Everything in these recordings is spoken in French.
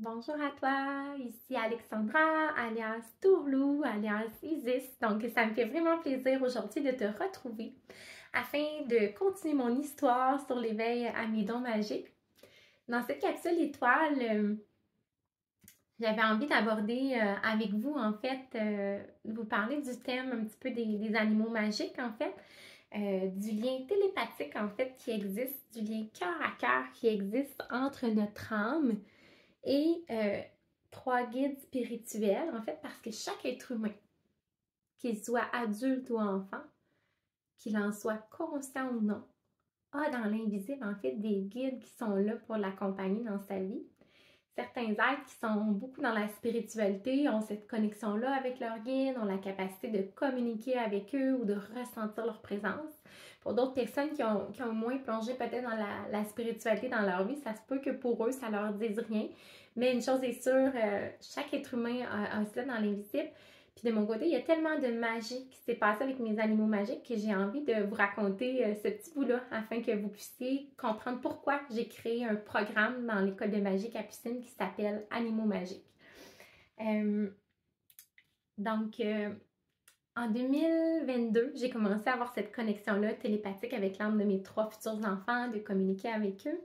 Bonjour à toi, ici Alexandra, alias Tourlou, alias Isis. Donc, ça me fait vraiment plaisir aujourd'hui de te retrouver afin de continuer mon histoire sur l'éveil à mes dons magiques. Dans cette capsule étoile, j'avais envie d'aborder avec vous, en fait, de vous parler du thème un petit peu des animaux magiques, en fait, du lien télépathique, en fait, qui existe, du lien cœur à cœur qui existe entre notre âme et trois guides spirituels, en fait, parce que chaque être humain, qu'il soit adulte ou enfant, qu'il en soit conscient ou non, a dans l'invisible, en fait, des guides qui sont là pour l'accompagner dans sa vie. Certains êtres qui sont beaucoup dans la spiritualité ont cette connexion-là avec leurs guides, ont la capacité de communiquer avec eux ou de ressentir leur présence. Pour d'autres personnes qui ont moins plongé peut-être dans la spiritualité dans leur vie, ça se peut que pour eux, ça leur dise rien. Mais une chose est sûre, chaque être humain a cela dans l'invisible. Puis de mon côté, il y a tellement de magie qui s'est passée avec mes animaux magiques que j'ai envie de vous raconter ce petit bout-là afin que vous puissiez comprendre pourquoi j'ai créé un programme dans l'école de magie Capucine qui s'appelle Animaux magiques. En 2022, j'ai commencé à avoir cette connexion-là télépathique avec l'âme de mes trois futurs enfants, de communiquer avec eux,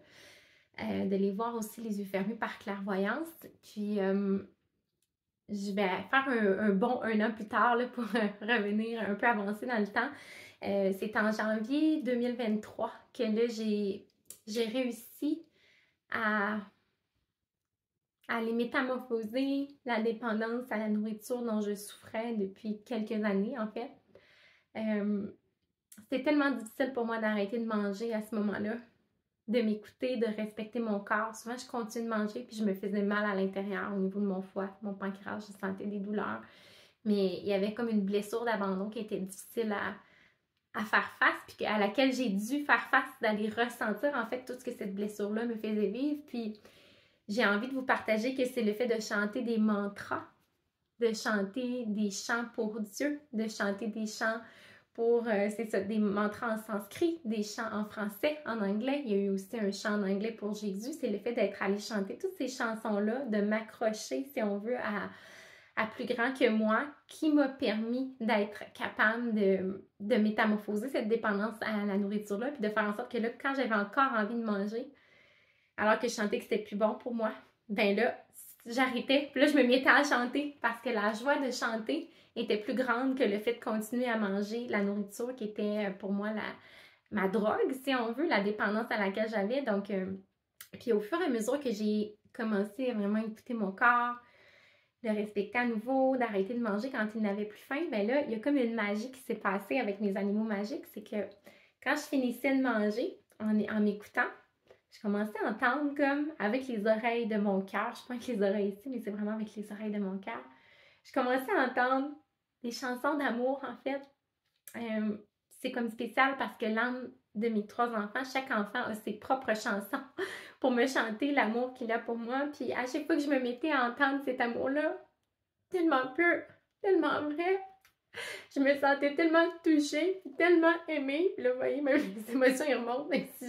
de les voir aussi les yeux fermés par clairvoyance. Puis, je vais faire un bond un an plus tard là, pour revenir un peu avancer dans le temps. C'est en janvier 2023 que là, j'ai réussi à aller métamorphoser la dépendance à la nourriture dont je souffrais depuis quelques années, en fait. C'était tellement difficile pour moi d'arrêter de manger à ce moment-là, de m'écouter, de respecter mon corps. Souvent, je continue de manger puis je me faisais mal à l'intérieur au niveau de mon foie, mon pancréas, je sentais des douleurs. Mais il y avait comme une blessure d'abandon qui était difficile à faire face, puis à laquelle j'ai dû faire face, d'aller ressentir en fait tout ce que cette blessure-là me faisait vivre. Puis j'ai envie de vous partager que c'est le fait de chanter des mantras, de chanter des chants pour Dieu, de chanter des chants pour, c'est ça, des mantras en sanskrit, des chants en français, en anglais. Il y a eu aussi un chant en anglais pour Jésus. C'est le fait d'être allé chanter toutes ces chansons-là, de m'accrocher, si on veut, à plus grand que moi, qui m'a permis d'être capable de métamorphoser cette dépendance à la nourriture-là, puis de faire en sorte que là, quand j'avais encore envie de manger, alors que je chantais que c'était plus bon pour moi, ben là, j'arrêtais. Puis là, je me mettais à chanter parce que la joie de chanter était plus grande que le fait de continuer à manger la nourriture qui était pour moi ma drogue, si on veut, la dépendance à laquelle j'avais. Donc, puis au fur et à mesure que j'ai commencé à vraiment écouter mon corps, de respecter à nouveau, d'arrêter de manger quand il n'avait plus faim, ben là, il y a comme une magie qui s'est passée avec mes animaux magiques. C'est que quand je finissais de manger, en m'écoutant, je commençais à entendre comme avec les oreilles de mon cœur. Je ne sais pas avec les oreilles ici, mais c'est vraiment avec les oreilles de mon cœur. Je commençais à entendre des chansons d'amour, en fait. C'est comme spécial parce que l'âme de mes trois enfants, chaque enfant a ses propres chansons pour me chanter l'amour qu'il a pour moi. Puis à chaque fois que je me mettais à entendre cet amour-là, tellement pur, tellement vrai, je me sentais tellement touchée, tellement aimée. Puis là, vous voyez, même les émotions, ils remontent, même si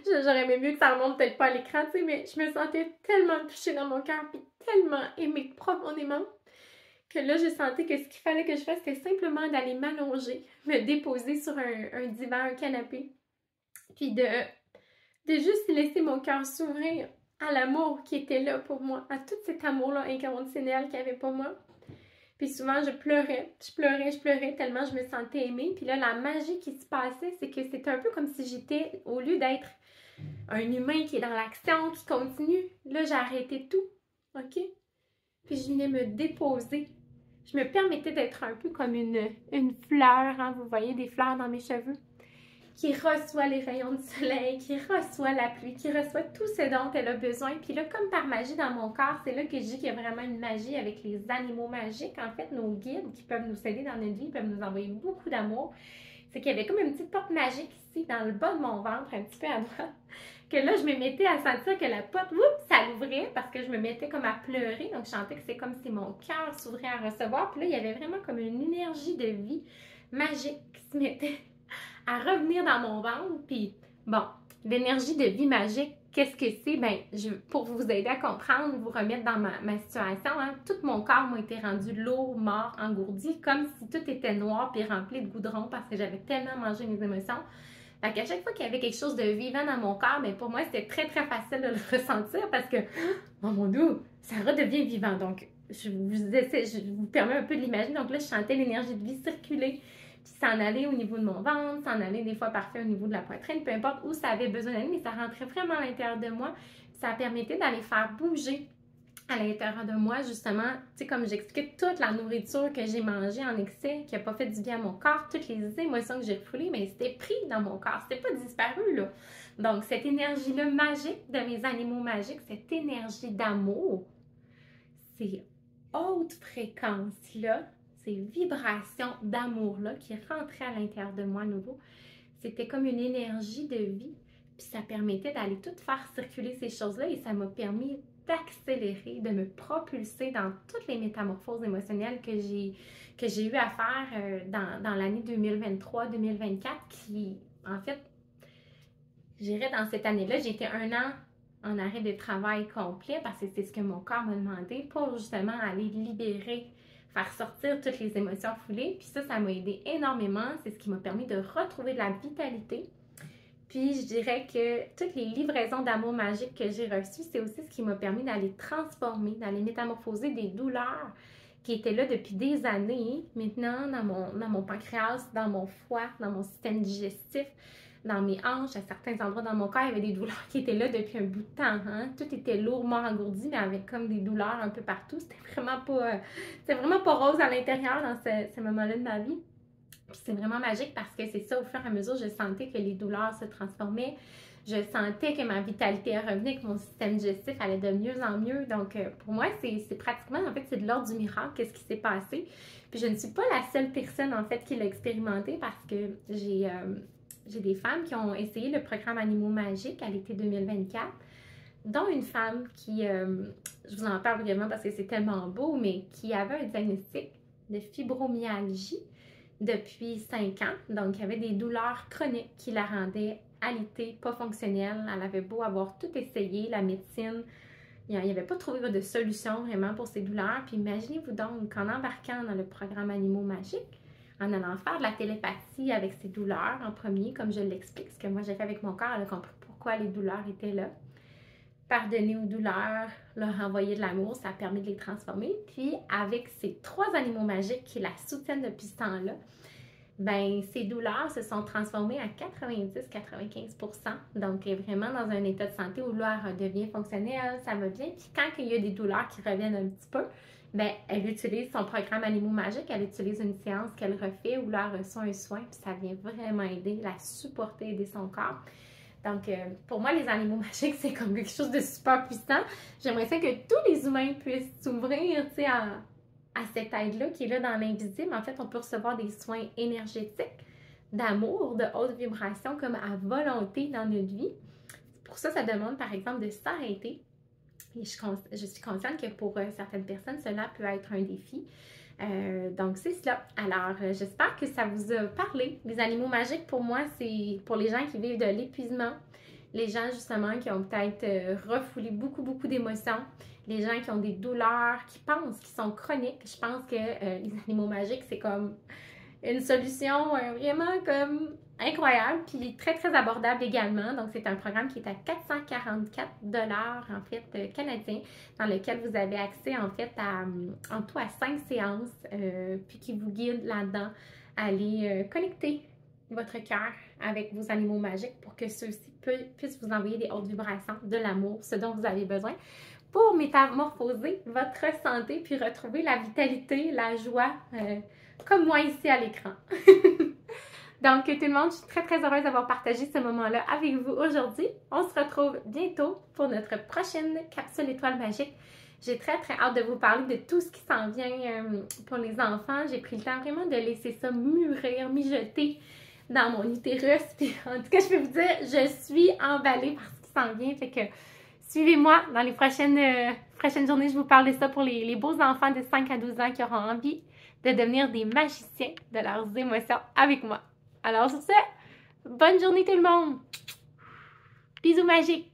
j'aurais aimé mieux que ça remonte peut-être pas à l'écran, tu sais, mais je me sentais tellement touchée dans mon cœur, puis tellement aimée profondément, que là, je sentais que ce qu'il fallait que je fasse, c'était simplement d'aller m'allonger, me déposer sur un divan, un canapé, puis de juste laisser mon cœur s'ouvrir à l'amour qui était là pour moi, à tout cet amour-là inconditionnel qu'il y avait pour moi. Puis souvent, je pleurais tellement je me sentais aimée. Puis là, la magie qui se passait, c'est que c'était un peu comme si j'étais, au lieu d'être un humain qui est dans l'action, qui continue, là, j'ai arrêté tout, OK? Puis je venais me déposer. Je me permettais d'être un peu comme une fleur, hein? Vous voyez des fleurs dans mes cheveux, qui reçoit les rayons du soleil, qui reçoit la pluie, qui reçoit tout ce dont elle a besoin. Puis là, comme par magie dans mon corps, c'est là que je dis qu'il y a vraiment une magie avec les animaux magiques. En fait, nos guides qui peuvent nous aider dans notre vie, peuvent nous envoyer beaucoup d'amour. C'est qu'il y avait comme une petite porte magique ici, dans le bas de mon ventre, un petit peu à droite, que là, je me mettais à sentir que la porte, oups, ça l'ouvrait parce que je me mettais comme à pleurer. Donc, je sentais que c'est comme si mon cœur s'ouvrait à recevoir. Puis là, il y avait vraiment comme une énergie de vie magique qui se mettait à revenir dans mon ventre. Puis bon, l'énergie de vie magique, qu'est-ce que c'est? Ben, pour vous aider à comprendre, vous remettre dans ma situation, hein, tout mon corps m'a été rendu lourd, mort, engourdi, comme si tout était noir puis rempli de goudron parce que j'avais tellement mangé mes émotions. Fait qu'à chaque fois qu'il y avait quelque chose de vivant dans mon corps, ben pour moi, c'était très, très facile de le ressentir parce que, oh mon Dieu, ça redevient vivant. Donc, je vous permets un peu de l'imaginer. Donc là, je sentais l'énergie de vie circuler, puis s'en aller au niveau de mon ventre, s'en aller des fois parfait au niveau de la poitrine, peu importe où ça avait besoin d'aller, mais ça rentrait vraiment à l'intérieur de moi. Ça permettait d'aller faire bouger à l'intérieur de moi, justement, tu sais, comme j'expliquais, toute la nourriture que j'ai mangée en excès, qui n'a pas fait du bien à mon corps, toutes les émotions que j'ai refoulées, mais c'était pris dans mon corps, c'était pas disparu, là. Donc, cette énergie-là magique de mes animaux magiques, cette énergie d'amour, ces hautes fréquences-là, ces vibrations d'amour-là qui rentraient à l'intérieur de moi à nouveau, c'était comme une énergie de vie, puis ça permettait d'aller tout faire circuler ces choses-là et ça m'a permis d'accélérer, de me propulser dans toutes les métamorphoses émotionnelles que j'ai eu à faire dans l'année 2023-2024 qui, en fait, j'irais dans cette année-là, j'ai été 1 an en arrêt de travail complet parce que c'est ce que mon corps m'a demandé pour justement aller libérer, faire sortir toutes les émotions foulées. Puis ça m'a aidé énormément. C'est ce qui m'a permis de retrouver de la vitalité. Puis je dirais que toutes les livraisons d'amour magique que j'ai reçues, c'est aussi ce qui m'a permis d'aller transformer, d'aller métamorphoser des douleurs qui étaient là depuis des années, maintenant dans mon pancréas, dans mon foie, dans mon système digestif, dans mes hanches, à certains endroits dans mon corps, il y avait des douleurs qui étaient là depuis un bout de temps. Hein? Tout était lourdement engourdi, mais avec comme des douleurs un peu partout. C'était vraiment pas rose à l'intérieur dans ce moment-là de ma vie. Puis c'est vraiment magique parce que c'est ça, au fur et à mesure, je sentais que les douleurs se transformaient. Je sentais que ma vitalité revenait, que mon système digestif allait de mieux en mieux. Donc, pour moi, c'est pratiquement, en fait, c'est de l'ordre du miracle, qu'est-ce qui s'est passé. Puis je ne suis pas la seule personne, en fait, qui l'a expérimenté parce que j'ai des femmes qui ont essayé le programme Animaux Magiques à l'été 2024, dont une femme qui, je vous en parle brièvement parce que c'est tellement beau, mais qui avait un diagnostic de fibromyalgie depuis 5 ans. Donc, il y avait des douleurs chroniques qui la rendaient alitée, pas fonctionnelle. Elle avait beau avoir tout essayé, la médecine, il n'y avait pas trouvé de solution vraiment pour ces douleurs. Puis imaginez-vous donc qu'en embarquant dans le programme Animaux Magiques, en allant faire de la télépathie avec ces douleurs en premier, comme je l'explique, ce que moi j'ai fait avec mon corps, elle a compris pourquoi les douleurs étaient là. Pardonner aux douleurs, leur envoyer de l'amour, ça a permis de les transformer. Puis avec ces 3 animaux magiques qui la soutiennent depuis ce temps-là, ben ces douleurs se sont transformées à 90-95%. Donc, elle est vraiment dans un état de santé où là, elle redevient fonctionnelle, ça va bien. Puis quand il y a des douleurs qui reviennent un petit peu, ben elle utilise son programme Animaux Magiques, elle utilise une séance qu'elle refait où là, elle reçoit un soin, puis ça vient vraiment aider, la supporter, aider son corps. Donc, pour moi, les animaux magiques, c'est comme quelque chose de super puissant. J'aimerais ça que tous les humains puissent s'ouvrir, tu sais, à cette aide-là qui est là dans l'invisible. En fait, on peut recevoir des soins énergétiques, d'amour, de haute vibration, comme à volonté dans notre vie. Pour ça, ça demande, par exemple, de s'arrêter. Et je suis consciente que pour certaines personnes, cela peut être un défi. Donc, c'est cela. Alors, j'espère que ça vous a parlé. Les animaux magiques, pour moi, c'est pour les gens qui vivent de l'épuisement, les gens, justement, qui ont peut-être refoulé beaucoup d'émotions, les gens qui ont des douleurs, qui pensent qu'ils sont chroniques. Je pense que les animaux magiques, c'est comme une solution vraiment comme incroyable, puis très abordable également. Donc, c'est un programme qui est à 444 $ en fait canadiens, dans lequel vous avez accès en fait en tout à 5 séances, puis qui vous guide là-dedans à aller connecter votre cœur avec vos animaux magiques pour que ceux-ci puissent vous envoyer des hautes vibrations, de l'amour, ce dont vous avez besoin pour métamorphoser votre santé puis retrouver la vitalité, la joie, comme moi ici à l'écran. Donc, tout le monde, je suis très heureuse d'avoir partagé ce moment-là avec vous aujourd'hui. On se retrouve bientôt pour notre prochaine capsule étoile magique. J'ai très hâte de vous parler de tout ce qui s'en vient pour les enfants. J'ai pris le temps vraiment de laisser ça mûrir, mijoter dans mon utérus. Puis, en tout cas, je peux vous dire, je suis emballée par ce qui s'en vient. Fait que suivez-moi dans les prochaines journées. Je vous parle de ça pour les beaux enfants de 5 à 12 ans qui auront envie de devenir des magiciens de leurs émotions avec moi. Alors sur ce, bonne journée tout le monde! Bisous magiques!